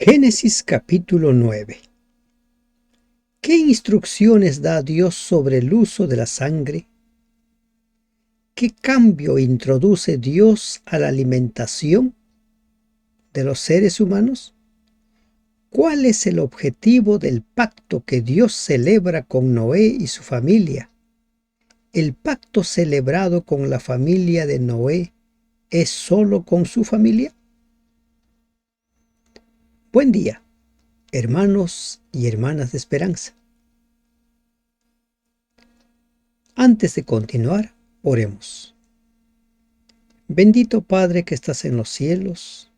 Génesis capítulo 9. ¿Qué instrucciones da Dios sobre el uso de la sangre? ¿Qué cambio introduce Dios a la alimentación de los seres humanos? ¿Cuál es el objetivo del pacto que Dios celebra con Noé y su familia? ¿El pacto celebrado con la familia de Noé es solo con su familia? Buen día, hermanos y hermanas de esperanza. Antes de continuar, oremos. Bendito Padre que estás en los cielos,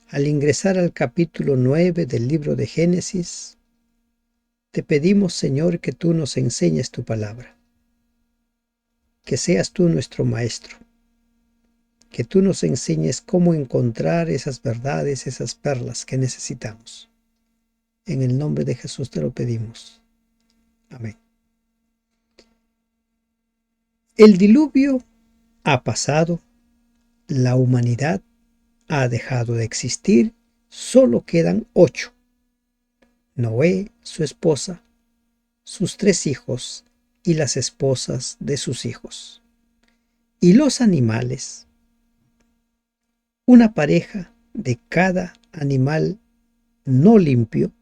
al ingresar al capítulo 9 del libro de Génesis, te pedimos, Señor, que tú nos enseñes tu palabra, que seas tú nuestro Maestro, que tú nos enseñes cómo encontrar esas verdades, esas perlas que necesitamos. En el nombre de Jesús te lo pedimos. Amén. El diluvio ha pasado, la humanidad ha dejado de existir, solo quedan 8. Noé, su esposa, sus 3 hijos y las esposas de sus hijos. Y los animales, una pareja de cada animal no limpio,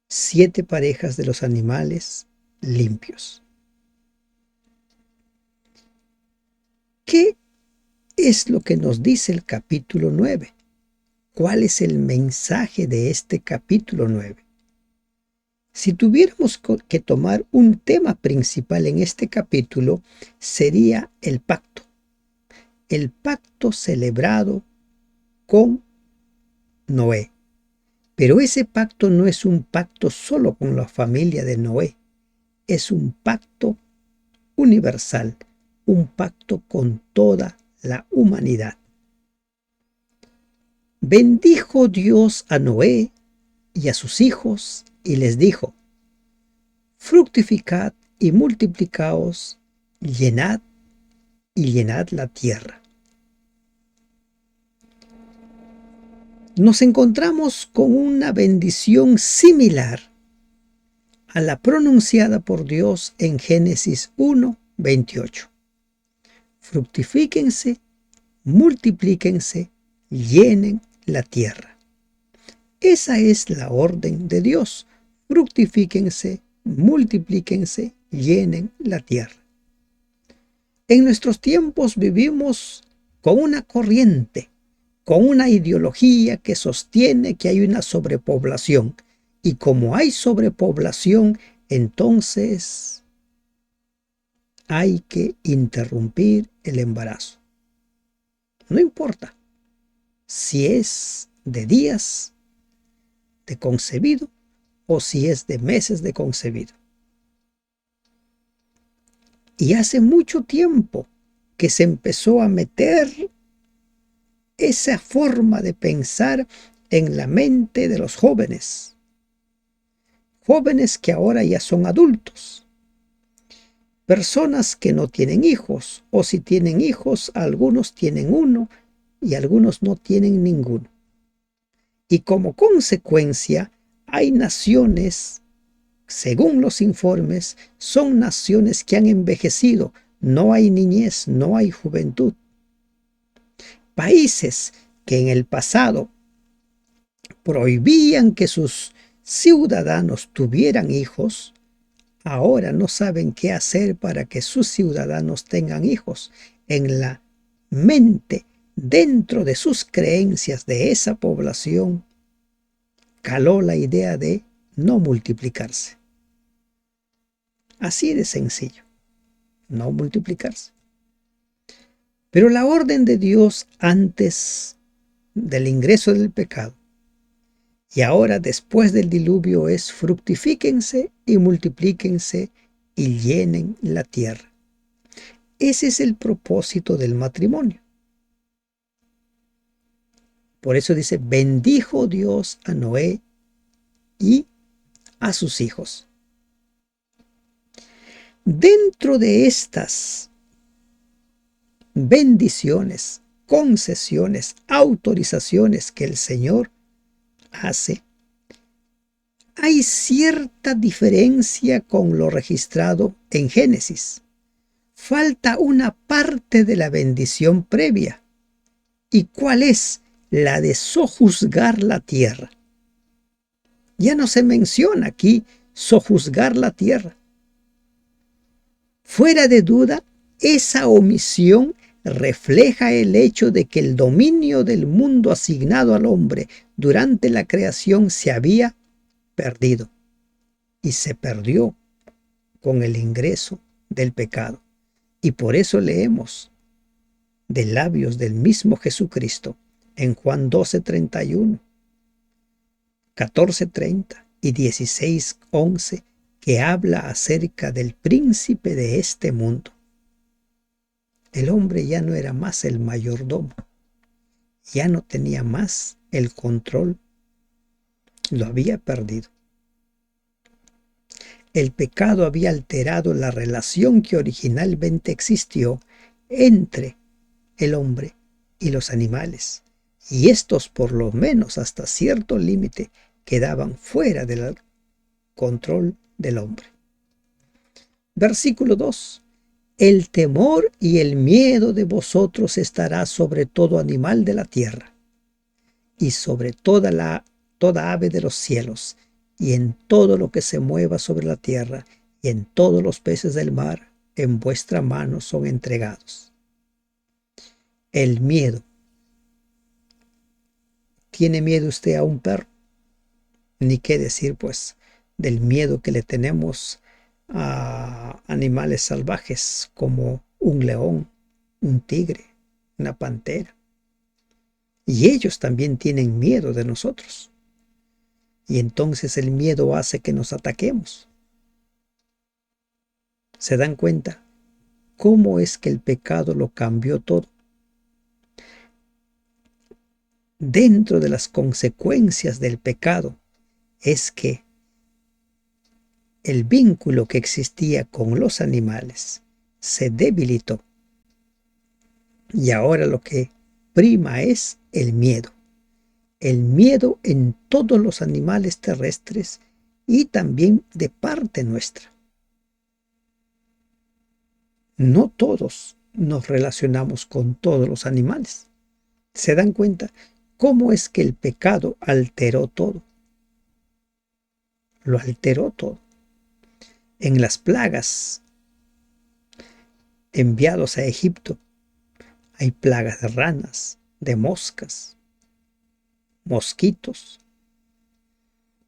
7 parejas de los animales limpios. ¿Qué es lo que nos dice el capítulo 9? ¿Cuál es el mensaje de este capítulo 9? Si tuviéramos que tomar un tema principal en este capítulo, sería el pacto. El pacto celebrado con Noé. Pero ese pacto no es un pacto solo con la familia de Noé. Es un pacto universal, un pacto con toda la humanidad. Bendijo Dios a Noé y a sus hijos y les dijo: fructificad y multiplicaos, llenad y llenad la tierra. Nos encontramos con una bendición similar a la pronunciada por Dios en Génesis 1:28. Fructifíquense, multiplíquense, llenen la tierra. Esa es la orden de Dios. Fructifíquense, multiplíquense, llenen la tierra. En nuestros tiempos vivimos con una corriente, con una ideología que sostiene que hay una sobrepoblación. Y como hay sobrepoblación, entonces hay que interrumpir el embarazo. No importa si es de días de concebido o si es de meses de concebido. Y hace mucho tiempo que se empezó a meter esa forma de pensar en la mente de los jóvenes. Jóvenes que ahora ya son adultos. Personas que no tienen hijos, o si tienen hijos, algunos tienen uno y algunos no tienen ninguno. Y como consecuencia, hay naciones, según los informes, son naciones que han envejecido. No hay niñez, no hay juventud. Países que en el pasado prohibían que sus ciudadanos tuvieran hijos, ahora no saben qué hacer para que sus ciudadanos tengan hijos. En la mente, dentro de sus creencias de esa población, caló la idea de no multiplicarse. Así de sencillo, no multiplicarse. Pero la orden de Dios antes del ingreso del pecado y ahora después del diluvio es: fructifíquense y multiplíquense y llenen la tierra. Ese es el propósito del matrimonio. Por eso dice: bendijo Dios a Noé y a sus hijos. Dentro de estas bendiciones concesiones, autorizaciones que el Señor hace, hay cierta diferencia con lo registrado en Génesis. Falta una parte de la bendición previa. ¿Y cuál es? La de sojuzgar la tierra. Ya no se menciona aquí sojuzgar la tierra. Fuera de duda, esa omisión refleja el hecho de que el dominio del mundo asignado al hombre durante la creación se había perdido y se perdió con el ingreso del pecado. Y por eso leemos de labios del mismo Jesucristo en Juan 12:31, 14:30 y 16:11, que habla acerca del príncipe de este mundo. El hombre ya no era más el mayordomo, ya no tenía más el control, lo había perdido. El pecado había alterado la relación que originalmente existió entre el hombre y los animales, y estos, por lo menos hasta cierto límite, quedaban fuera del control del hombre. Versículo 2. El temor y el miedo de vosotros estará sobre todo animal de la tierra, y sobre toda ave de los cielos, y en todo lo que se mueva sobre la tierra, y en todos los peces del mar, en vuestra mano son entregados. El miedo. ¿Tiene miedo usted a un perro? Ni qué decir, pues, del miedo que le tenemos a animales salvajes como un león, un tigre, una pantera. Y ellos también tienen miedo de nosotros. Y entonces el miedo hace que nos ataquemos. ¿Se dan cuenta cómo es que el pecado lo cambió todo? Dentro de las consecuencias del pecado es que el vínculo que existía con los animales se debilitó. Y ahora lo que prima es el miedo. El miedo en todos los animales terrestres y también de parte nuestra. No todos nos relacionamos con todos los animales. ¿Se dan cuenta cómo es que el pecado alteró todo? Lo alteró todo. En las plagas enviados a Egipto hay plagas de ranas, de moscas, mosquitos.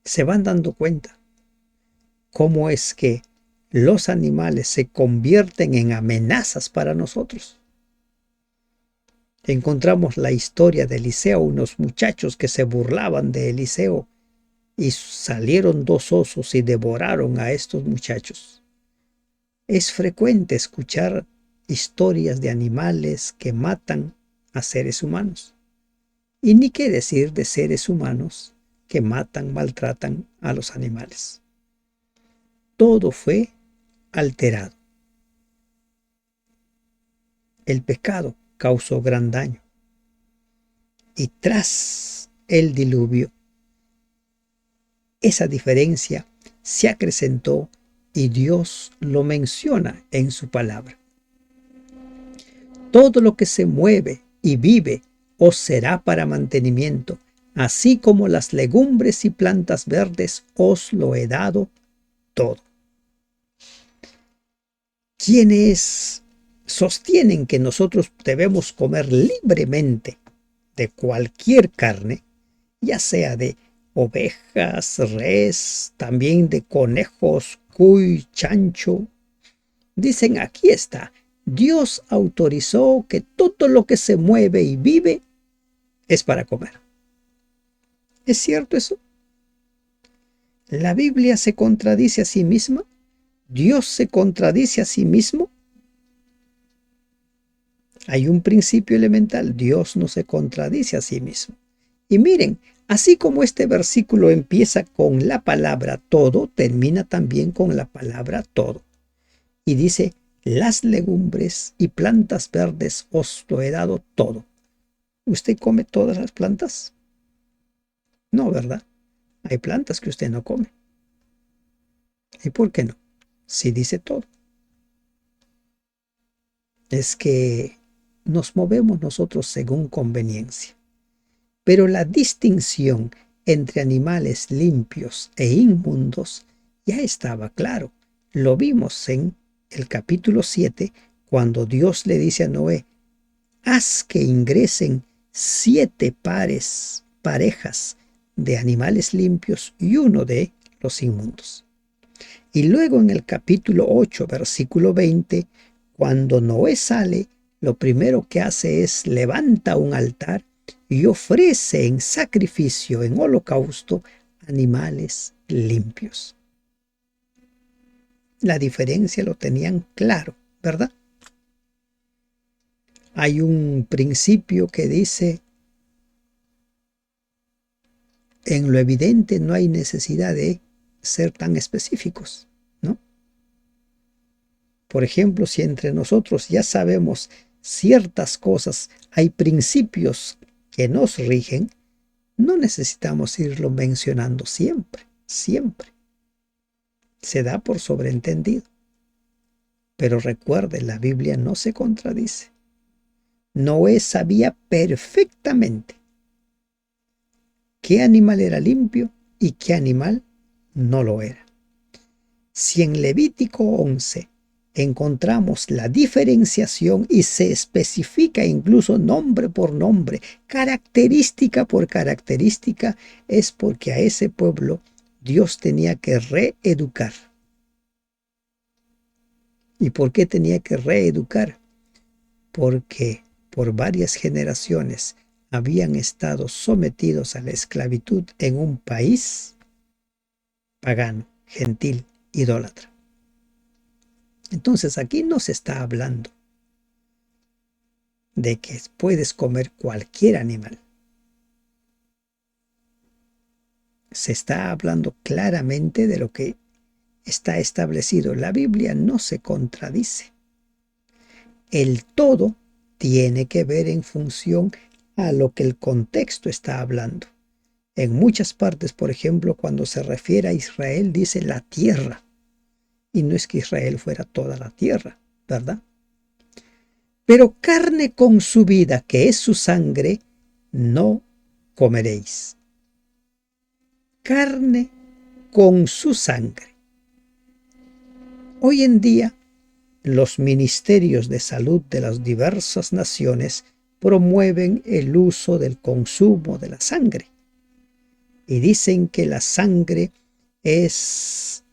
Se van dando cuenta cómo es que los animales se convierten en amenazas para nosotros. Encontramos la historia de Eliseo, unos muchachos que se burlaban de Eliseo y salieron dos osos y devoraron a estos muchachos. Es frecuente escuchar historias de animales que matan a seres humanos. Y ni qué decir de seres humanos que matan, maltratan a los animales. Todo fue alterado. El pecado causó gran daño. Y tras el diluvio, esa diferencia se acrecentó y Dios lo menciona en su palabra. Todo lo que se mueve y vive os será para mantenimiento, así como las legumbres y plantas verdes os lo he dado todo. Quienes sostienen que nosotros debemos comer libremente de cualquier carne, ya sea de ovejas, res, también de conejos, cuy, chancho, dicen: aquí está, Dios autorizó que todo lo que se mueve y vive es para comer. ¿Es cierto eso? ¿La Biblia se contradice a sí misma? ¿Dios se contradice a sí mismo? Hay un principio elemental: Dios no se contradice a sí mismo. Y miren, así como este versículo empieza con la palabra todo, termina también con la palabra todo. Y dice: las legumbres y plantas verdes os lo he dado todo. ¿Usted come todas las plantas? No, ¿verdad? Hay plantas que usted no come. ¿Y por qué no? Sí dice todo. Es que nos movemos nosotros según conveniencia. Pero la distinción entre animales limpios e inmundos ya estaba claro. Lo vimos en el capítulo 7, cuando Dios le dice a Noé: haz que ingresen 7 parejas de animales limpios y uno de los inmundos. Y luego en el capítulo 8, versículo 20, cuando Noé sale, lo primero que hace es levanta un altar y ofrece en sacrificio, en holocausto, animales limpios. La diferencia lo tenían claro, ¿verdad? Hay un principio que dice: en lo evidente no hay necesidad de ser tan específicos, ¿no? Por ejemplo, si entre nosotros ya sabemos ciertas cosas, hay principios que nos rigen, no necesitamos irlo mencionando siempre, siempre. Se da por sobreentendido. Pero recuerde, la Biblia no se contradice. Noé sabía perfectamente qué animal era limpio y qué animal no lo era. Si en Levítico 11 encontramos la diferenciación y se especifica incluso nombre por nombre, característica por característica, es porque a ese pueblo Dios tenía que reeducar. ¿Y por qué tenía que reeducar? Porque por varias generaciones habían estado sometidos a la esclavitud en un país pagano, gentil, idólatra. Entonces aquí no se está hablando de que puedes comer cualquier animal. Se está hablando claramente de lo que está establecido. La Biblia no se contradice. El todo tiene que ver en función a lo que el contexto está hablando. En muchas partes, por ejemplo, cuando se refiere a Israel, dice la tierra. Y no es que Israel fuera toda la tierra, ¿verdad? Pero carne con su vida, que es su sangre, no comeréis. Carne con su sangre. Hoy en día, los ministerios de salud de las diversas naciones promueven el uso del consumo de la sangre. Y dicen que la sangre es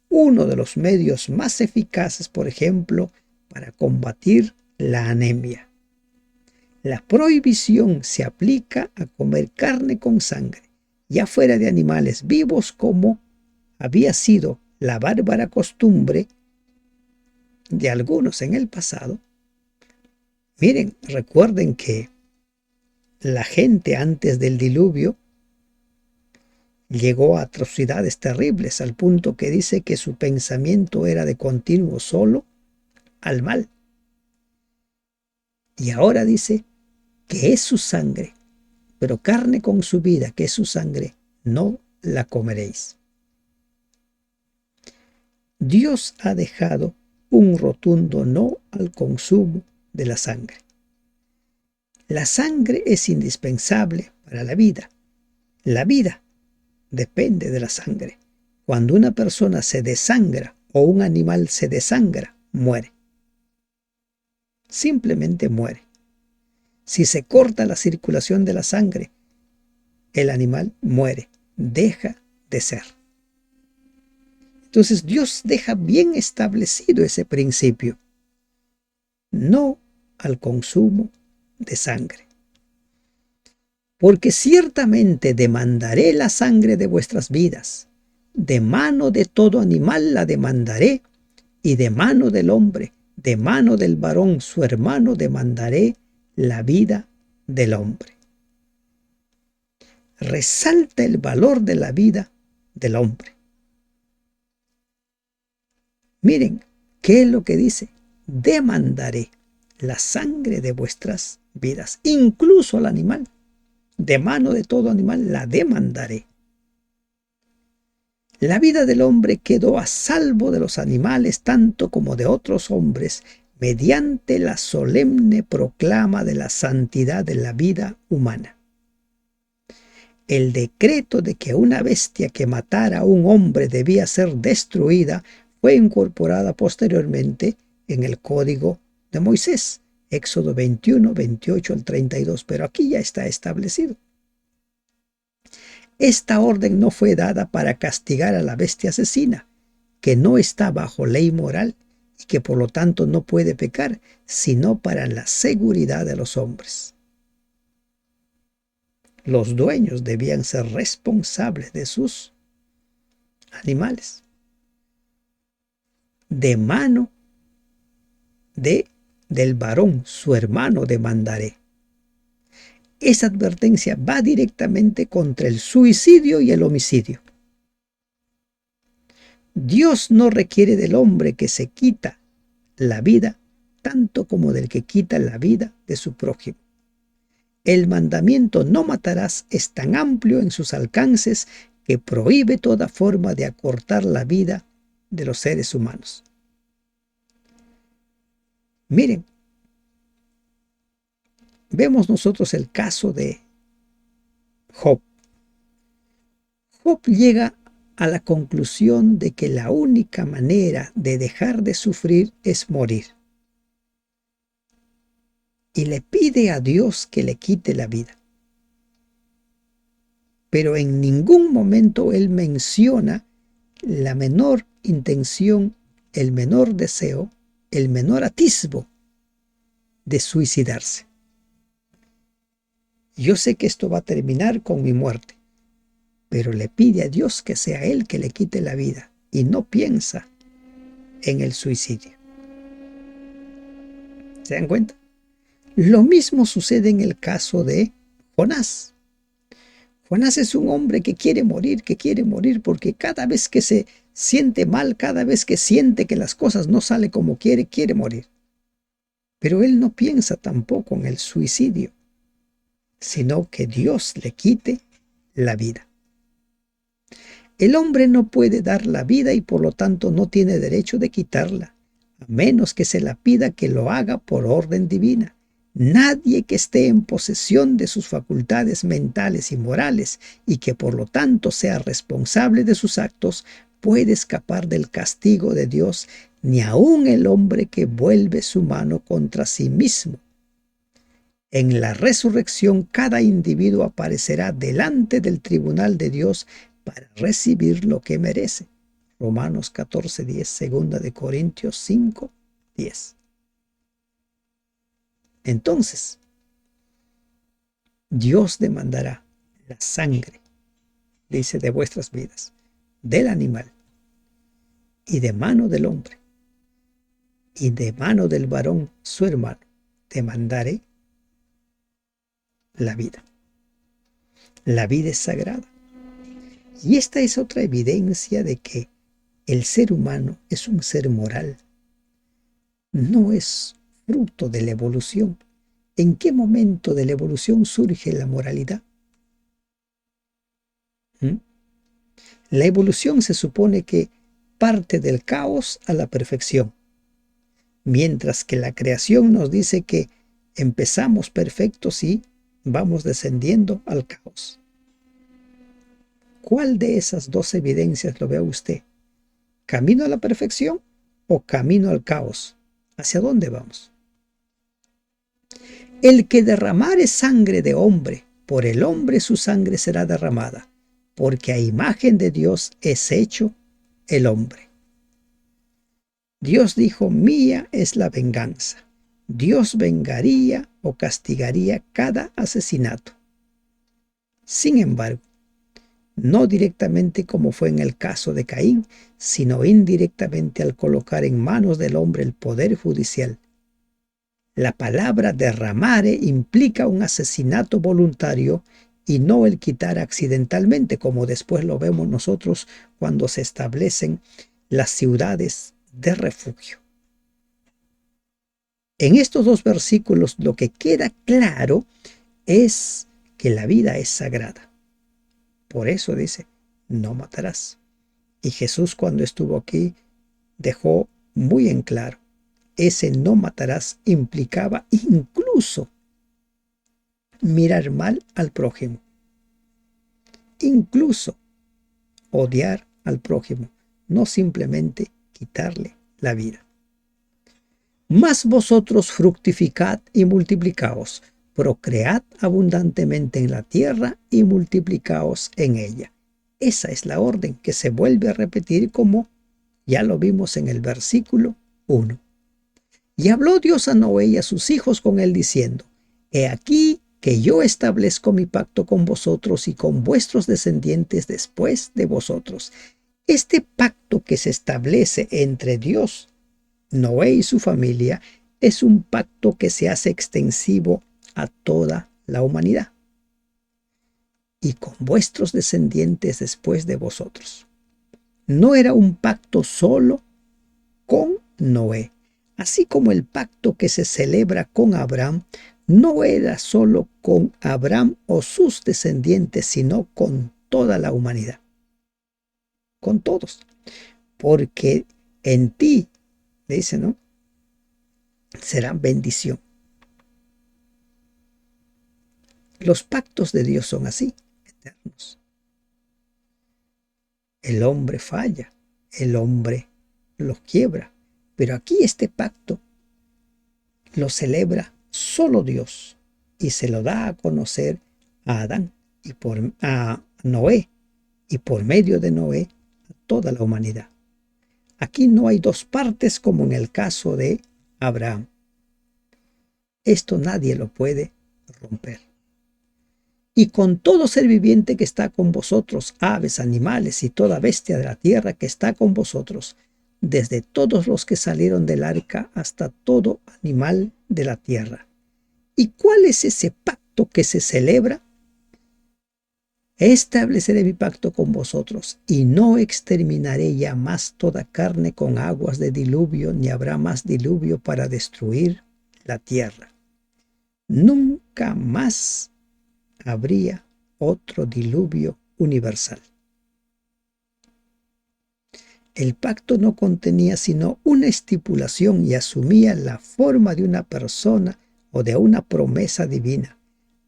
uno de los medios más eficaces, por ejemplo, para combatir la anemia. La prohibición se aplica a comer carne con sangre, ya fuera de animales vivos, como había sido la bárbara costumbre de algunos en el pasado. Miren, recuerden que la gente antes del diluvio llegó a atrocidades terribles, al punto que dice que su pensamiento era de continuo solo al mal. Y ahora dice que es su sangre, pero carne con su vida, que es su sangre, no la comeréis. Dios ha dejado un rotundo no al consumo de la sangre. La sangre es indispensable para la vida. La vida depende de la sangre. Cuando una persona se desangra o un animal se desangra, muere. Simplemente muere. Si se corta la circulación de la sangre, el animal muere, deja de ser. Entonces Dios deja bien establecido ese principio. No al consumo de sangre. Porque ciertamente demandaré la sangre de vuestras vidas. De mano de todo animal la demandaré, y de mano del hombre, de mano del varón su hermano, demandaré la vida del hombre. Resalta el valor de la vida del hombre. Miren, ¿qué es lo que dice? Demandaré la sangre de vuestras vidas, incluso al animal. De mano de todo animal la demandaré. La vida del hombre quedó a salvo de los animales tanto como de otros hombres mediante la solemne proclama de la santidad de la vida humana. El decreto de que una bestia que matara a un hombre debía ser destruida fue incorporada posteriormente en el Código de Moisés, Éxodo 21, 28 al 32, pero aquí ya está establecido. Esta orden no fue dada para castigar a la bestia asesina, que no está bajo ley moral y que por lo tanto no puede pecar, sino para la seguridad de los hombres. Los dueños debían ser responsables de sus animales. De mano del varón, su hermano, demandaré. Esa advertencia va directamente contra el suicidio y el homicidio. Dios no requiere del hombre que se quita la vida tanto como del que quita la vida de su prójimo. El mandamiento no matarás es tan amplio en sus alcances que prohíbe toda forma de acortar la vida de los seres humanos. Miren, vemos nosotros el caso de Job. Job llega a la conclusión de que la única manera de dejar de sufrir es morir. Y le pide a Dios que le quite la vida. Pero en ningún momento él menciona la menor intención, el menor deseo, el menor atisbo de suicidarse. Yo sé que esto va a terminar con mi muerte, pero le pide a Dios que sea Él que le quite la vida y no piensa en el suicidio. ¿Se dan cuenta? Lo mismo sucede en el caso de Jonás. Jonás es un hombre que quiere morir porque cada vez que se siente mal, cada vez que siente que las cosas no salen como quiere, quiere morir. Pero él no piensa tampoco en el suicidio, sino que Dios le quite la vida. El hombre no puede dar la vida y por lo tanto no tiene derecho de quitarla, a menos que se la pida que lo haga por orden divina. Nadie que esté en posesión de sus facultades mentales y morales y que por lo tanto sea responsable de sus actos puede escapar del castigo de Dios, ni aun el hombre que vuelve su mano contra sí mismo. En la resurrección cada individuo aparecerá delante del tribunal de Dios para recibir lo que merece. Romanos 14:10, 2 de Corintios 5:10. Entonces, Dios demandará la sangre, dice, de vuestras vidas, del animal, y de mano del hombre, y de mano del varón, su hermano, demandaré la vida. La vida es sagrada. Y esta es otra evidencia de que el ser humano es un ser moral. No es fruto de la evolución. ¿En qué momento de la evolución surge la moralidad? La evolución se supone que parte del caos a la perfección, mientras que la creación nos dice que empezamos perfectos y vamos descendiendo al caos. ¿Cuál de esas dos evidencias lo ve usted? ¿Camino a la perfección o camino al caos? ¿Hacia dónde vamos? El que derramare sangre de hombre, por el hombre su sangre será derramada, porque a imagen de Dios es hecho el hombre. Dios dijo, mía es la venganza. Dios vengaría o castigaría cada asesinato. Sin embargo, no directamente como fue en el caso de Caín, sino indirectamente al colocar en manos del hombre el poder judicial. La palabra derramare implica un asesinato voluntario y no el quitar accidentalmente, como después lo vemos nosotros cuando se establecen las ciudades de refugio. En estos dos versículos lo que queda claro es que la vida es sagrada. Por eso dice, no matarás. Y Jesús, cuando estuvo aquí, dejó muy en claro, ese no matarás implicaba incluso mirar mal al prójimo, incluso odiar al prójimo, no simplemente quitarle la vida. Mas vosotros fructificad y multiplicaos, procread abundantemente en la tierra y multiplicaos en ella. Esa es la orden que se vuelve a repetir como ya lo vimos en el versículo 1. Y habló Dios a Noé y a sus hijos con él diciendo, he aquí que yo establezco mi pacto con vosotros y con vuestros descendientes después de vosotros. Este pacto que se establece entre Dios, Noé y su familia, es un pacto que se hace extensivo a toda la humanidad. Y con vuestros descendientes después de vosotros. No era un pacto solo con Noé. Así como el pacto que se celebra con Abraham no era solo con Abraham o sus descendientes, sino con toda la humanidad. Con todos. Porque en ti, dice, ¿no? Será bendición. Los pactos de Dios son así, eternos. El hombre falla, el hombre los quiebra. Pero aquí este pacto lo celebra solo Dios y se lo da a conocer a Adán y a Noé y por medio de Noé a toda la humanidad. Aquí no hay dos partes como en el caso de Abraham. Esto nadie lo puede romper. Y con todo ser viviente que está con vosotros, aves, animales y toda bestia de la tierra que está con vosotros, desde todos los que salieron del arca hasta todo animal de la tierra. ¿Y cuál es ese pacto que se celebra? Estableceré mi pacto con vosotros y no exterminaré ya más toda carne con aguas de diluvio, ni habrá más diluvio para destruir la tierra. Nunca más habría otro diluvio universal. El pacto no contenía sino una estipulación y asumía la forma de una persona o de una promesa divina.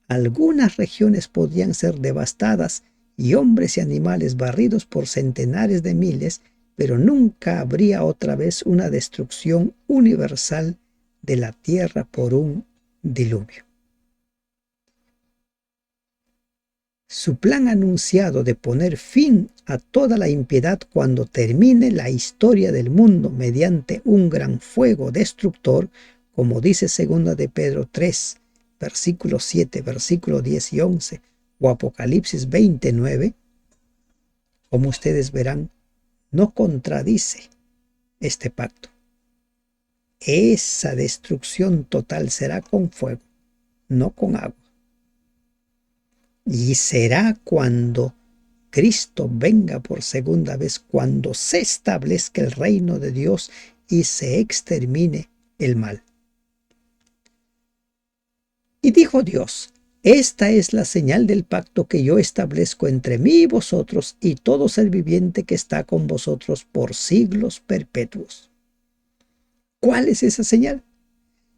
Algunas regiones podían ser devastadas y hombres y animales barridos por centenares de miles, pero nunca habría otra vez una destrucción universal de la tierra por un diluvio. Su plan anunciado de poner fin a toda la impiedad cuando termine la historia del mundo mediante un gran fuego destructor, como dice 2 de Pedro 3, versículo 7, versículo 10 y 11, o Apocalipsis 29, como ustedes verán, no contradice este pacto. Esa destrucción total será con fuego, no con agua. Y será cuando Cristo venga por segunda vez, cuando se establezca el reino de Dios y se extermine el mal. Y dijo Dios, esta es la señal del pacto que yo establezco entre mí y vosotros y todo ser viviente que está con vosotros por siglos perpetuos. ¿Cuál es esa señal?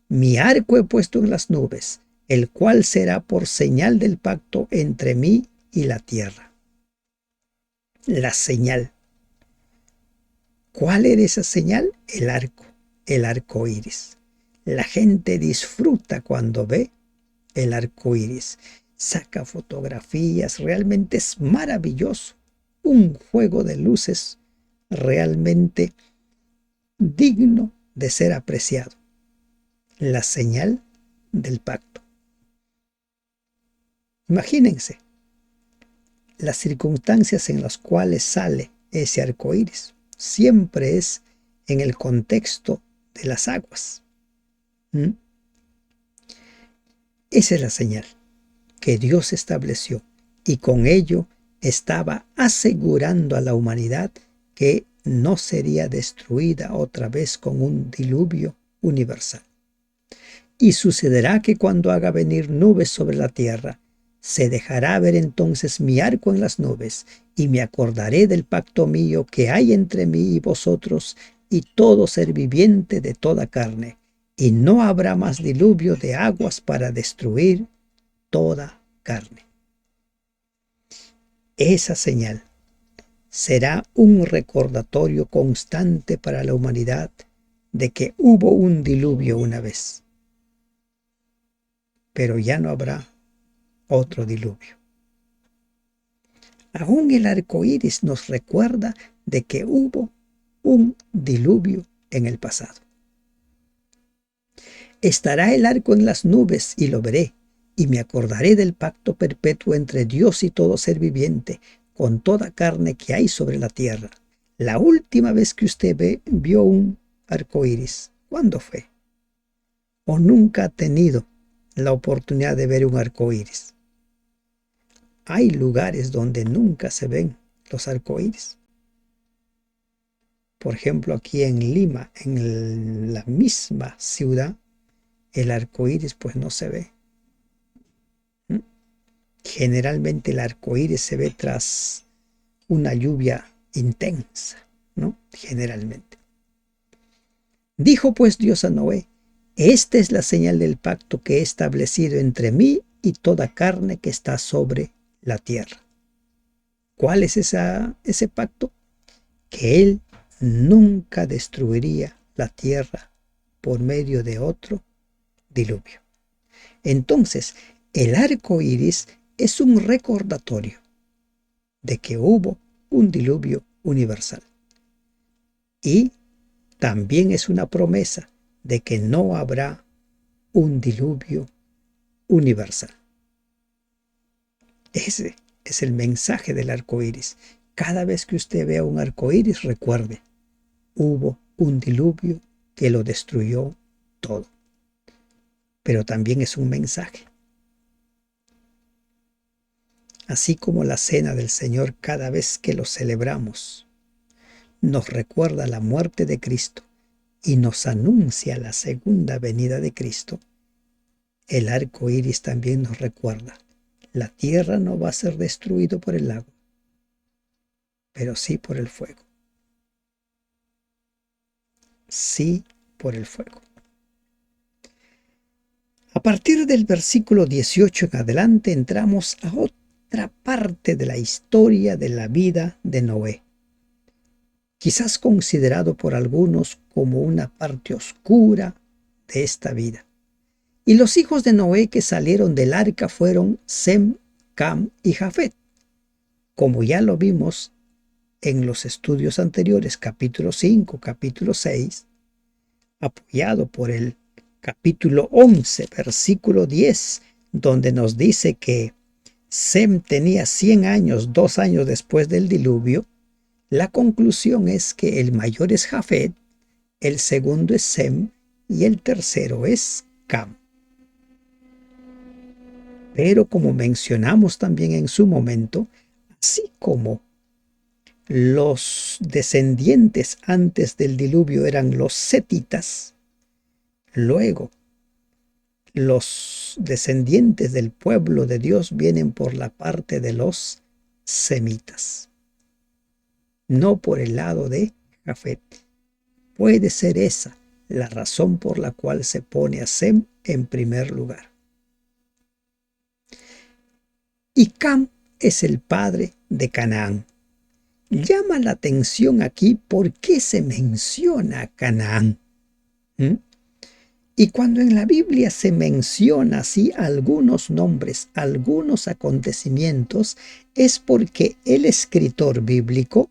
Mi arco he puesto en las nubes, el cual será por señal del pacto entre mí y la tierra. La señal. ¿Cuál era esa señal? El arco iris. La gente disfruta cuando ve el arco iris. Saca fotografías, realmente es maravilloso. Un juego de luces realmente digno de ser apreciado. La señal del pacto. Imagínense las circunstancias en las cuales sale ese arco iris. Siempre es en el contexto de las aguas. Esa es la señal que Dios estableció y con ello estaba asegurando a la humanidad que no sería destruida otra vez con un diluvio universal. Y sucederá que cuando haga venir nubes sobre la tierra, se dejará ver entonces mi arco en las nubes, y me acordaré del pacto mío que hay entre mí y vosotros y todo ser viviente de toda carne, y no habrá más diluvio de aguas para destruir toda carne. Esa señal será un recordatorio constante para la humanidad de que hubo un diluvio una vez, pero ya no habrá otro diluvio. Aún el arco iris nos recuerda de que hubo un diluvio en el pasado. Estará el arco en las nubes y lo veré, y me acordaré del pacto perpetuo entre Dios y todo ser viviente, con toda carne que hay sobre la tierra. La última vez que usted vio un arco iris, ¿cuándo fue? ¿O nunca ha tenido la oportunidad de ver un arco iris? Hay lugares donde nunca se ven los arcoíris. Por ejemplo, aquí en Lima, en la misma ciudad, el arcoíris pues no se ve. Generalmente el arcoíris se ve tras una lluvia intensa, ¿no? Generalmente. Dijo pues Dios a Noé: esta es la señal del pacto que he establecido entre mí y toda carne que está sobre la tierra. ¿Cuál es ese pacto? Que Él nunca destruiría la tierra por medio de otro diluvio. Entonces, el arco iris es un recordatorio de que hubo un diluvio universal. Y también es una promesa de que no habrá un diluvio universal. Ese es el mensaje del arco iris. Cada vez que usted vea un arco iris, recuerde, hubo un diluvio que lo destruyó todo. Pero también es un mensaje. Así como la cena del Señor, cada vez que lo celebramos, nos recuerda la muerte de Cristo y nos anuncia la segunda venida de Cristo, el arco iris también nos recuerda: la tierra no va a ser destruida por el agua, pero sí por el fuego. Sí por el fuego. A partir del versículo 18 en adelante entramos a otra parte de la historia de la vida de Noé, quizás considerado por algunos como una parte oscura de esta vida. Y los hijos de Noé que salieron del arca fueron Sem, Cam y Jafet. Como ya lo vimos en los estudios anteriores, capítulo 5, capítulo 6, apoyado por el capítulo 11, versículo 10, donde nos dice que Sem tenía 100 años, 2 años después del diluvio. La conclusión es que el mayor es Jafet, el segundo es Sem y el tercero es Cam. Pero como mencionamos también en su momento, así como los descendientes antes del diluvio eran los setitas, luego los descendientes del pueblo de Dios vienen por la parte de los semitas, no por el lado de Jafet. Puede ser esa la razón por la cual se pone a Sem en primer lugar. Y Cam es el padre de Canaán. Llama la atención aquí por qué se menciona a Canaán. Y cuando en la Biblia se menciona así algunos nombres, algunos acontecimientos, es porque el escritor bíblico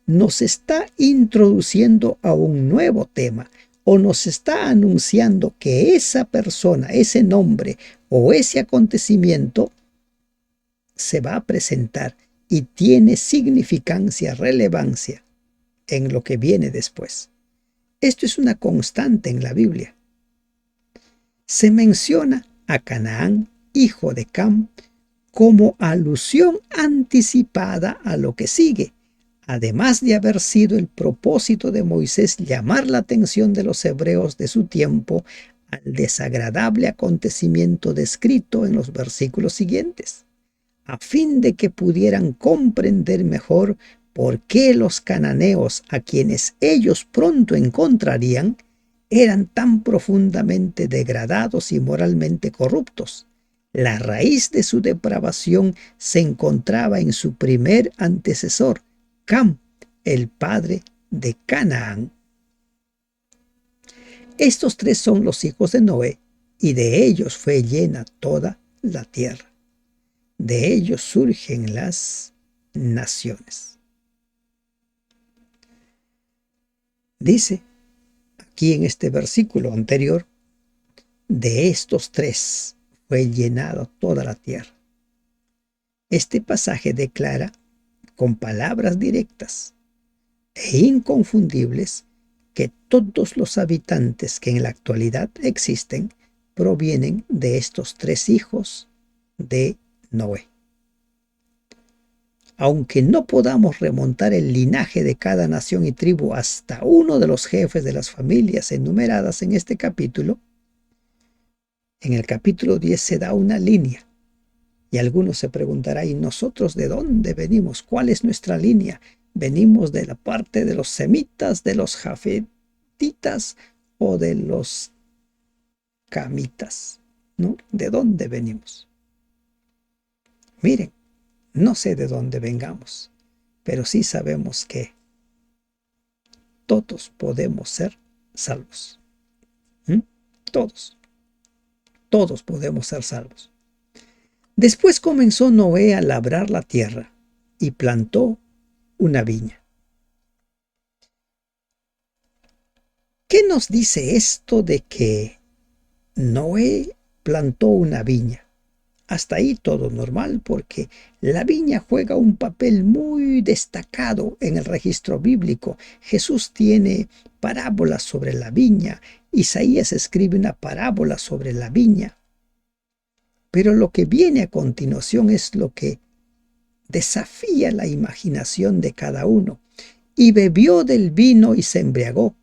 nos está introduciendo a un nuevo tema o nos está anunciando que esa persona, ese nombre o ese acontecimiento se va a presentar y tiene significancia, relevancia en lo que viene después. Esto es una constante en la Biblia. Se menciona a Canaán, hijo de Cam, como alusión anticipada a lo que sigue, además de haber sido el propósito de Moisés llamar la atención de los hebreos de su tiempo al desagradable acontecimiento descrito en los versículos siguientes, a fin de que pudieran comprender mejor por qué los cananeos, a quienes ellos pronto encontrarían, eran tan profundamente degradados y moralmente corruptos. La raíz de su depravación se encontraba en su primer antecesor, Cam, el padre de Canaán. Estos tres son los hijos de Noé, y de ellos fue llena toda la tierra. De ellos surgen las naciones. Dice aquí en este versículo anterior, de estos tres fue llenado toda la tierra. Este pasaje declara con palabras directas e inconfundibles que todos los habitantes que en la actualidad existen provienen de estos tres hijos de Noé. Aunque no podamos remontar el linaje de cada nación y tribu hasta uno de los jefes de las familias enumeradas en este capítulo, en el capítulo 10 se da una línea. Y algunos se preguntarán, ¿y nosotros de dónde venimos? ¿Cuál es nuestra línea? ¿Venimos de la parte de los semitas, de los jafetitas o de los camitas? ¿No? ¿De dónde venimos? Miren, no sé de dónde vengamos, pero sí sabemos que todos podemos ser salvos. ¿Mm? Todos podemos ser salvos. Después comenzó Noé a labrar la tierra y plantó una viña. ¿Qué nos dice esto de que Noé plantó una viña? Hasta ahí todo normal, porque la viña juega un papel muy destacado en el registro bíblico. Jesús tiene parábolas sobre la viña. Isaías escribe una parábola sobre la viña. Pero lo que viene a continuación es lo que desafía la imaginación de cada uno. Y bebió del vino y se embriagó,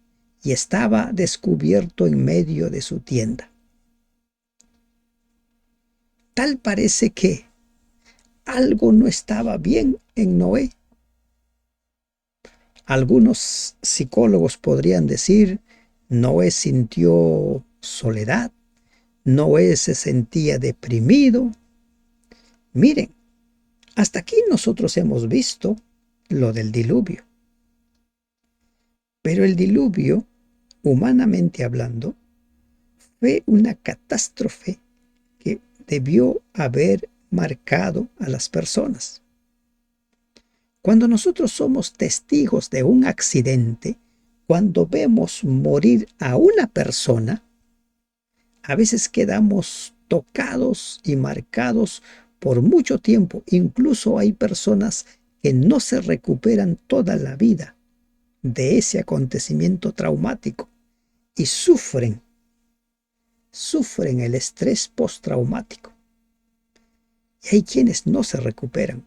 y estaba descubierto en medio de su tienda. Tal parece que algo no estaba bien en Noé. Algunos psicólogos podrían decir, Noé sintió soledad, Noé se sentía deprimido. Miren, hasta aquí nosotros hemos visto lo del diluvio. Pero el diluvio, humanamente hablando, fue una catástrofe que debió haber marcado a las personas. Cuando nosotros somos testigos de un accidente, cuando vemos morir a una persona, a veces quedamos tocados y marcados por mucho tiempo. Incluso hay personas que no se recuperan toda la vida de ese acontecimiento traumático y sufren el estrés postraumático. Y hay quienes no se recuperan.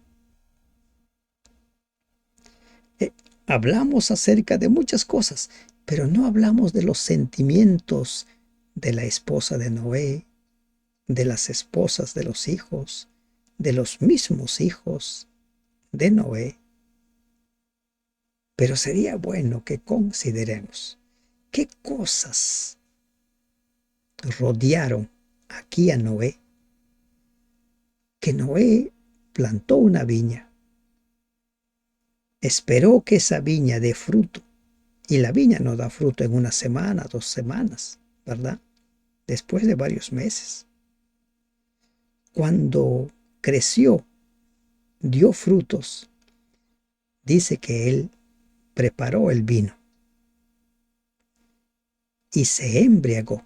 Hablamos acerca de muchas cosas, pero no hablamos de los sentimientos de la esposa de Noé, de las esposas de los hijos, de los mismos hijos de Noé. Pero sería bueno que consideremos qué cosas rodearon aquí a Noé, que Noé plantó una viña, esperó que esa viña dé fruto, y la viña no da fruto en una semana, 2 semanas, ¿verdad? Después de varios meses. Cuando creció, dio frutos, dice que él preparó el vino y se embriagó.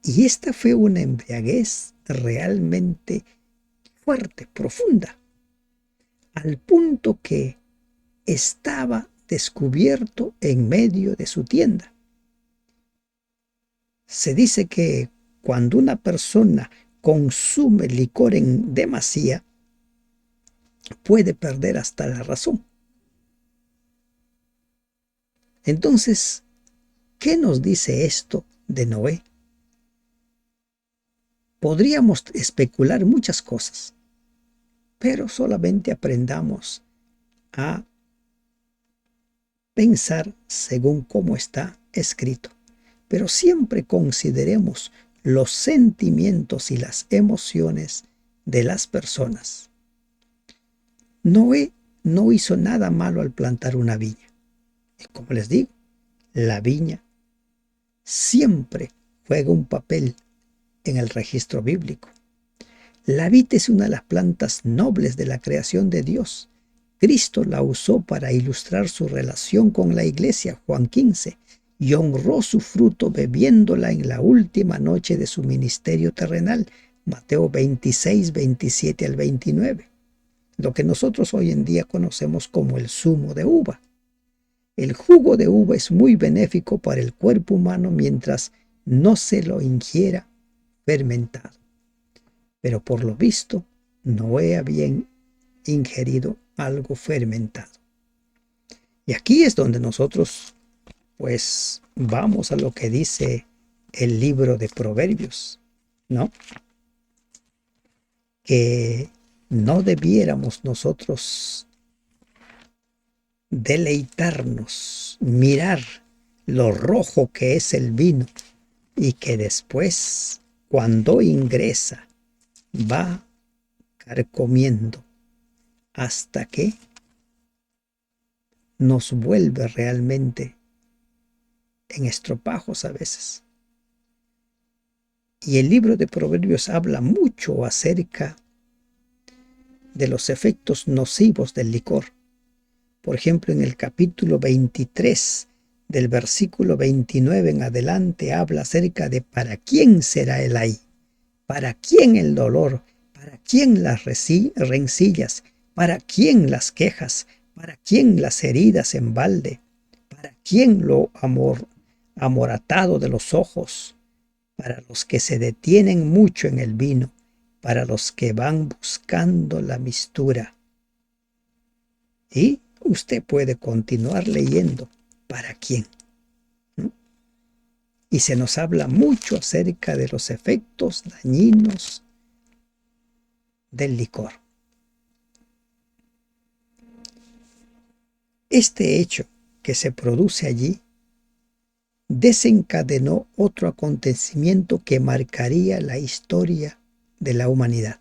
Y esta fue una embriaguez realmente fuerte, profunda, al punto que estaba descubierto en medio de su tienda. Se dice que cuando una persona consume licor en demasía, puede perder hasta la razón. Entonces, ¿Qué nos dice esto de Noé? Podríamos especular muchas cosas, pero solamente aprendamos a pensar según cómo está escrito. Pero siempre consideremos los sentimientos y las emociones de las personas. Noé no hizo nada malo al plantar una viña. Y como les digo, la viña siempre juega un papel en el registro bíblico. La vid es una de las plantas nobles de la creación de Dios. Cristo la usó para ilustrar su relación con la iglesia, Juan 15, y honró su fruto bebiéndola en la última noche de su ministerio terrenal, Mateo 26, 27 al 29, lo que nosotros hoy en día conocemos como el zumo de uva. El jugo de uva es muy benéfico para el cuerpo humano mientras no se lo ingiera fermentado. Pero por lo visto, Noé había ingerido algo fermentado. Y aquí es donde nosotros, pues, vamos a lo que dice el libro de Proverbios, ¿no? Que no debiéramos nosotros deleitarnos, mirar lo rojo que es el vino y que después, cuando ingresa, va carcomiendo hasta que nos vuelve realmente en estropajos a veces. Y el libro de Proverbios habla mucho acerca de los efectos nocivos del licor. Por ejemplo, en el capítulo 23, del versículo 29 en adelante, habla acerca de para quién será el ay, para quién el dolor, para quién las rencillas, para quién las quejas, para quién las heridas en balde, para quién lo amoratado de los ojos, para los que se detienen mucho en el vino, para los que van buscando la mistura. Y usted puede continuar leyendo para quién, ¿no? Y se nos habla mucho acerca de los efectos dañinos del licor. Este hecho que se produce allí desencadenó otro acontecimiento que marcaría la historia de la humanidad.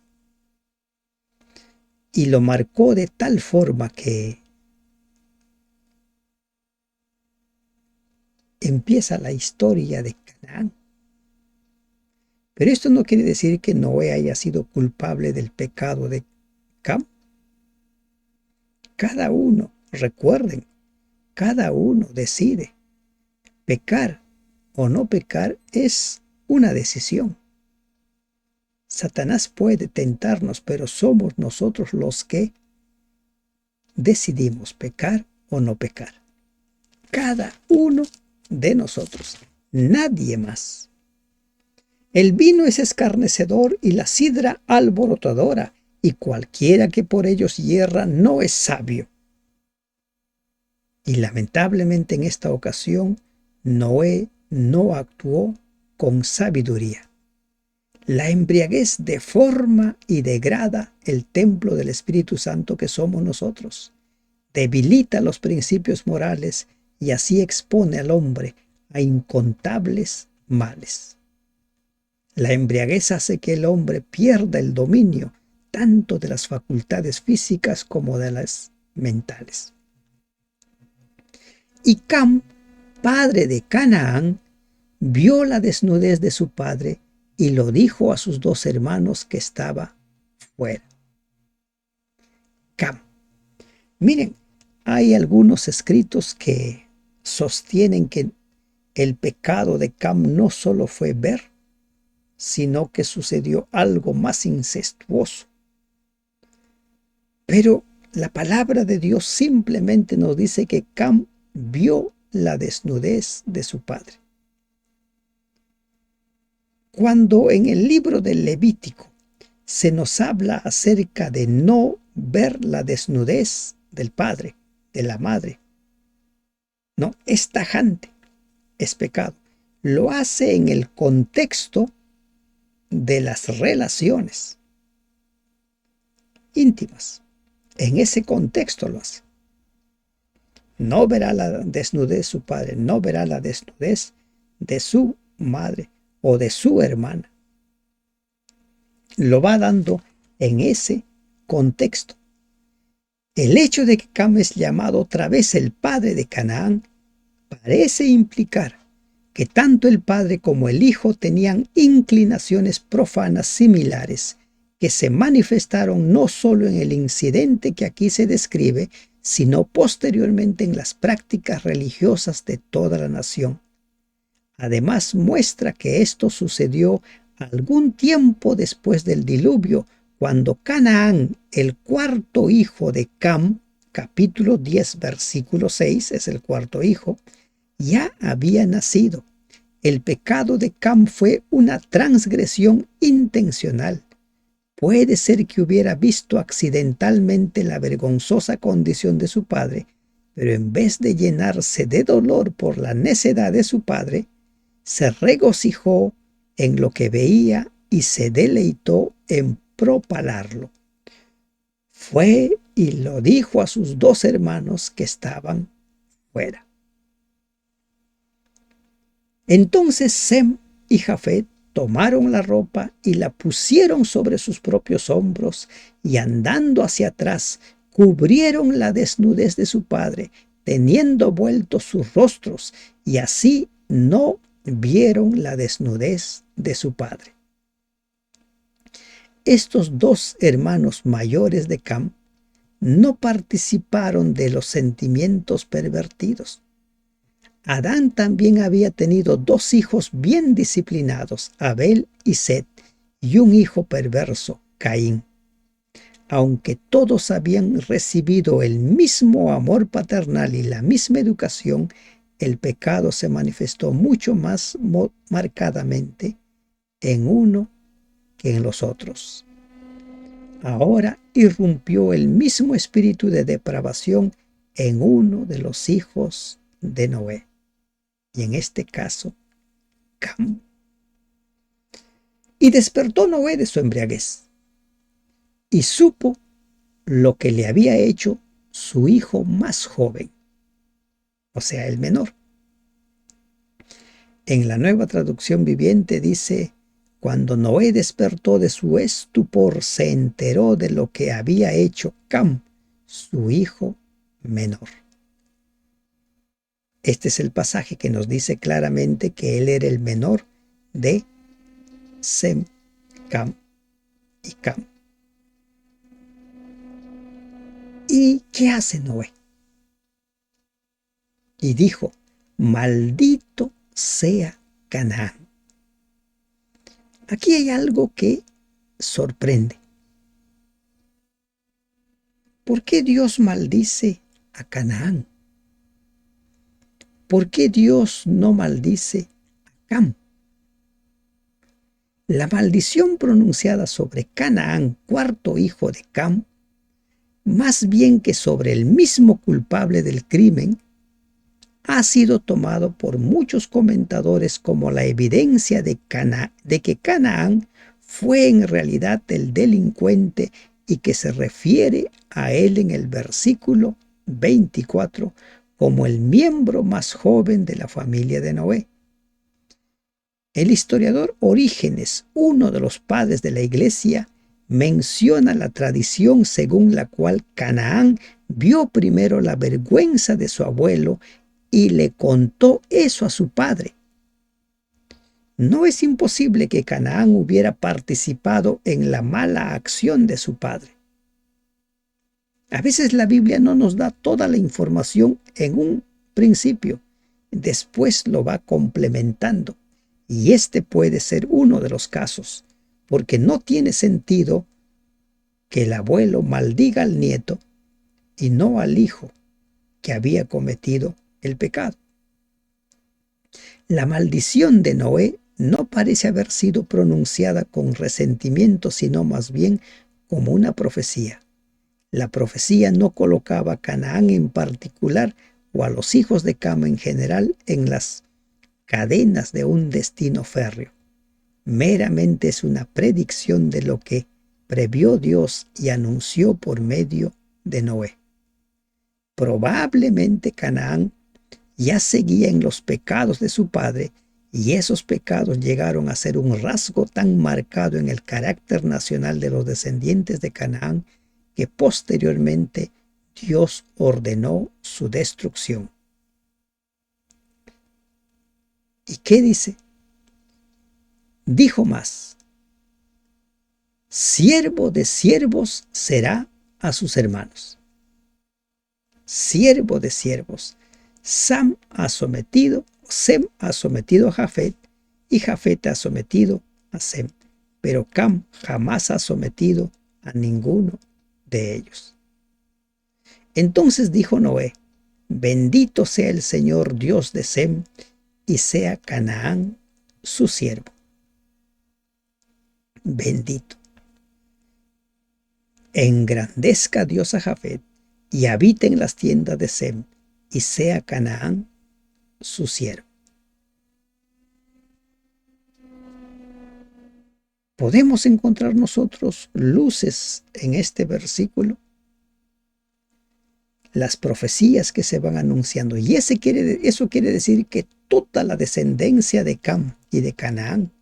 Y lo marcó de tal forma que empieza la historia de Canaán. Pero esto no quiere decir que Noé haya sido culpable del pecado de Cam. Cada uno, recuerden, cada uno decide. Pecar o no pecar es una decisión. Satanás puede tentarnos, pero somos nosotros los que decidimos pecar o no pecar. Cada uno de nosotros, nadie más. El vino es escarnecedor y la sidra alborotadora, y cualquiera que por ellos hierra no es sabio. Y lamentablemente en esta ocasión, Noé no actuó con sabiduría. La embriaguez deforma y degrada el templo del Espíritu Santo que somos nosotros. Debilita los principios morales y así expone al hombre a incontables males. La embriaguez hace que el hombre pierda el dominio tanto de las facultades físicas como de las mentales. Y Cam, padre de Canaán, vio la desnudez de su padre y lo dijo a sus dos hermanos que estaba fuera. Cam. Miren, hay algunos escritos que sostienen que el pecado de Cam no solo fue ver, sino que sucedió algo más incestuoso. Pero la palabra de Dios simplemente nos dice que Cam vio la desnudez de su padre. Cuando en el libro del Levítico se nos habla acerca de no ver la desnudez del padre, de la madre, no, es tajante. es pecado. Lo hace en el contexto de las relaciones íntimas. En ese contexto lo hace. No verá la desnudez de su padre, no verá la desnudez de su madre o de su hermana. Lo va dando en ese contexto. El hecho de que Cam es llamado otra vez el padre de Canaán parece implicar que tanto el padre como el hijo tenían inclinaciones profanas similares que se manifestaron no solo en el incidente que aquí se describe, sino posteriormente en las prácticas religiosas de toda la nación. Además, muestra que esto sucedió algún tiempo después del diluvio, cuando Canaán, el cuarto hijo de Cam, capítulo 10, versículo 6, es el cuarto hijo, ya había nacido. El pecado de Cam fue una transgresión intencional. Puede ser que hubiera visto accidentalmente la vergonzosa condición de su padre, pero en vez de llenarse de dolor por la necedad de su padre, se regocijó en lo que veía y se deleitó en propalarlo. Fue y lo dijo a sus dos hermanos que estaban fuera. Entonces Sem y Jafet tomaron la ropa y la pusieron sobre sus propios hombros y andando hacia atrás cubrieron la desnudez de su padre, teniendo vueltos sus rostros, y así no vieron la desnudez de su padre. Estos dos hermanos mayores de Cam no participaron de los sentimientos pervertidos. Adán también había tenido dos hijos bien disciplinados, Abel y Set, y un hijo perverso, Caín. Aunque todos habían recibido el mismo amor paternal y la misma educación, el pecado se manifestó mucho más marcadamente en uno que en los otros. Ahora irrumpió el mismo espíritu de depravación en uno de los hijos de Noé, y en este caso, Cam. Y despertó Noé de su embriaguez, y supo lo que le había hecho su hijo más joven, o sea, el menor. En la Nueva Traducción Viviente dice: cuando Noé despertó de su estupor, se enteró de lo que había hecho Cam, su hijo menor. Este es el pasaje que nos dice claramente que él era el menor de Sem, Cam y Cam. ¿Y qué hace Noé? Y dijo: maldito sea Canaán. Aquí hay algo que sorprende. ¿Por qué Dios maldice a Canaán? ¿Por qué Dios no maldice a Cam? La maldición pronunciada sobre Canaán, cuarto hijo de Cam, más bien que sobre el mismo culpable del crimen, ha sido tomado por muchos comentadores como la evidencia de que Canaán fue en realidad el delincuente y que se refiere a él en el versículo 24 como el miembro más joven de la familia de Noé. El historiador Orígenes, uno de los padres de la Iglesia, menciona la tradición según la cual Canaán vio primero la vergüenza de su abuelo y le contó eso a su padre. No es imposible que Canaán hubiera participado en la mala acción de su padre. A veces la Biblia no nos da toda la información en un principio, después lo va complementando. Y este puede ser uno de los casos, porque no tiene sentido que el abuelo maldiga al nieto y no al hijo que había cometido el pecado. La maldición de Noé no parece haber sido pronunciada con resentimiento, sino más bien como una profecía. La profecía no colocaba a Canaán en particular o a los hijos de Cam en general en las cadenas de un destino férreo. Meramente es una predicción de lo que previó Dios y anunció por medio de Noé. Probablemente Canaán ya seguía en los pecados de su padre, y esos pecados llegaron a ser un rasgo tan marcado en el carácter nacional de los descendientes de Canaán que posteriormente Dios ordenó su destrucción. ¿Y qué dice? Dijo más: siervo de siervos será a sus hermanos. Siervo de siervos. Sem ha sometido a Jafet, y Jafet ha sometido a Sem, pero Cam jamás ha sometido a ninguno de ellos. Entonces dijo Noé: bendito sea el Señor Dios de Sem, y sea Canaán su siervo. Bendito. Engrandezca Dios a Jafet, y habite en las tiendas de Sem, y sea Canaán su siervo. ¿Podemos encontrar nosotros luces en este versículo? Las profecías que se van anunciando. Y eso quiere decir que toda la descendencia de Cam y de Canaán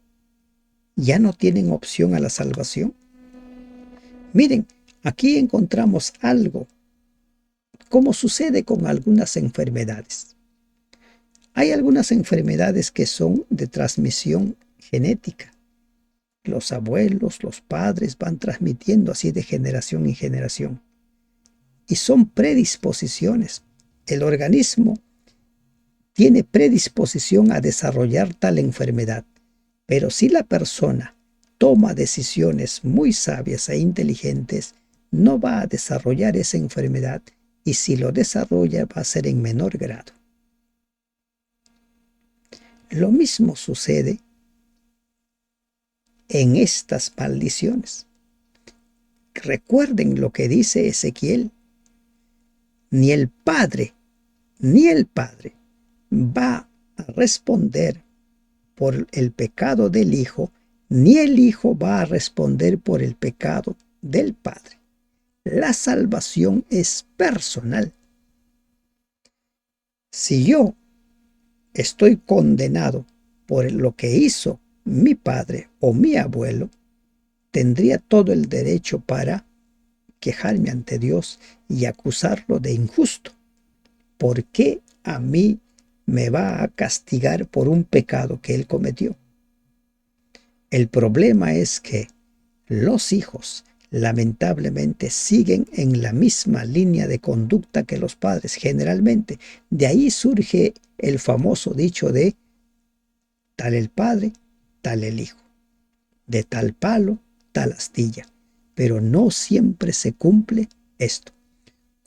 ya no tienen opción a la salvación. Miren, aquí encontramos algo, como sucede con algunas enfermedades. Hay algunas enfermedades que son de transmisión genética. Los abuelos, los padres van transmitiendo así de generación en generación. Y son predisposiciones. El organismo tiene predisposición a desarrollar tal enfermedad. Pero si la persona toma decisiones muy sabias e inteligentes, no va a desarrollar esa enfermedad, y si lo desarrolla va a ser en menor grado. Lo mismo sucede en estas maldiciones. Recuerden lo que dice Ezequiel: ni el padre va a responder por el pecado del hijo, ni el hijo va a responder por el pecado del padre. La salvación es personal. Si yo estoy condenado por lo que hizo mi padre o mi abuelo, tendría todo el derecho para quejarme ante Dios y acusarlo de injusto. ¿Por qué a mí me va a castigar por un pecado que él cometió? El problema es que los hijos lamentablemente siguen en la misma línea de conducta que los padres generalmente. De ahí surge el famoso dicho de tal el padre, tal el hijo, de tal palo, tal astilla. Pero no siempre se cumple esto.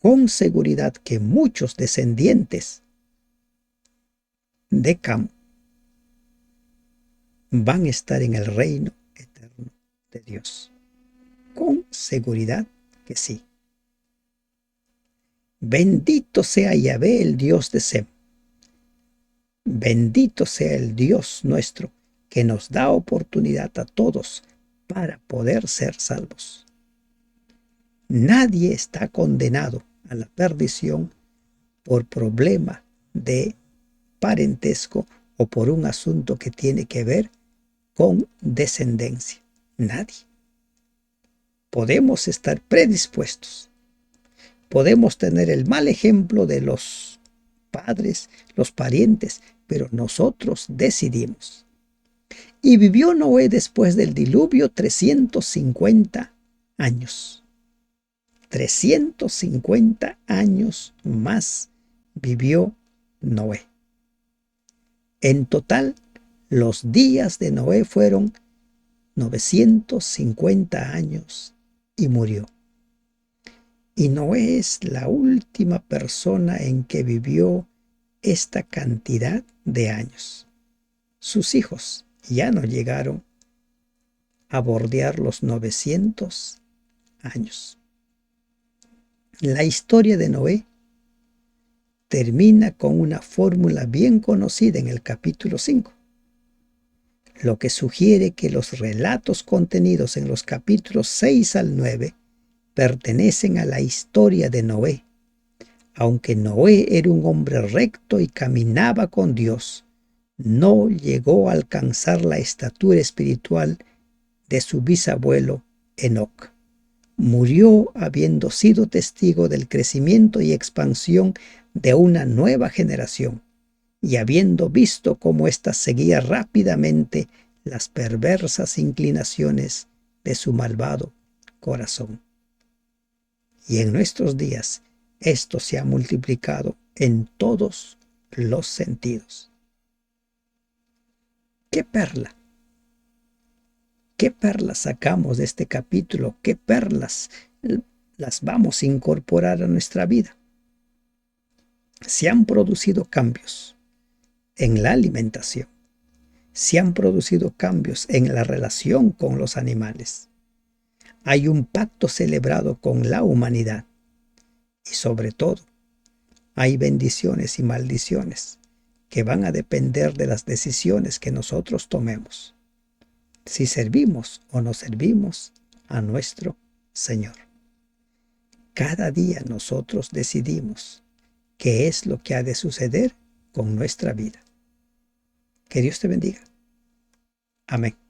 Con seguridad que muchos descendientes de Cam van a estar en el reino eterno de Dios. Con seguridad que sí. Bendito sea Yahvé, el Dios de Sem. Bendito sea el Dios nuestro, que nos da oportunidad a todos para poder ser salvos. Nadie está condenado a la perdición por problema de parentesco o por un asunto que tiene que ver con descendencia. Nadie. Podemos estar predispuestos. Podemos tener el mal ejemplo de los padres, los parientes, pero nosotros decidimos. Y vivió Noé después del diluvio 350 años. 350 años más vivió Noé. En total, los días de Noé fueron 950 años y murió. Y Noé es la última persona en que vivió esta cantidad de años. Sus hijos ya no llegaron a bordear los 900 años. La historia de Noé termina con una fórmula bien conocida en el capítulo 5, lo que sugiere que los relatos contenidos en los capítulos 6 al 9 pertenecen a la historia de Noé. Aunque Noé era un hombre recto y caminaba con Dios, no llegó a alcanzar la estatura espiritual de su bisabuelo Enoc. Murió habiendo sido testigo del crecimiento y expansión de una nueva generación y habiendo visto cómo ésta seguía rápidamente las perversas inclinaciones de su malvado corazón. Y en nuestros días esto se ha multiplicado en todos los sentidos. ¿Qué perla? ¿Qué perlas sacamos de este capítulo? ¿Qué perlas las vamos a incorporar a nuestra vida? Se han producido cambios en la alimentación. Se han producido cambios en la relación con los animales. Hay un pacto celebrado con la humanidad. Y sobre todo, hay bendiciones y maldiciones que van a depender de las decisiones que nosotros tomemos, si servimos o no servimos a nuestro Señor. Cada día nosotros decidimos qué es lo que ha de suceder con nuestra vida. Que Dios te bendiga. Amén.